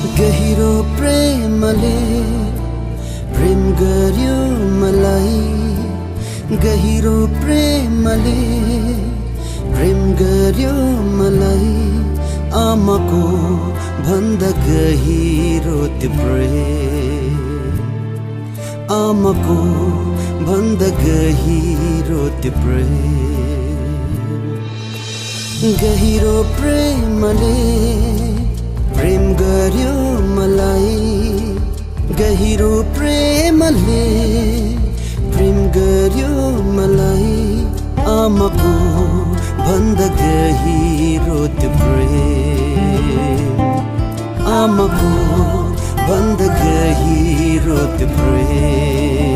गहिरो प्रेमले प्रेम गर्यो मलाई गहिरो प्रेमले प्रेम गर्यो मलाई आमाको भन्दा गहिरो त्यो प्रेम आमाको भन्दा गहिरो त्यो प्रेम गहिरो प्रेमले प्रेम गर्यो मलाई गहिरो प्रेमले प्रेम गर्यो मलाई आमाको भन्दा गहिरो त्यो प्रेम आमाको भन्दा गहिरो त्यो प्रेम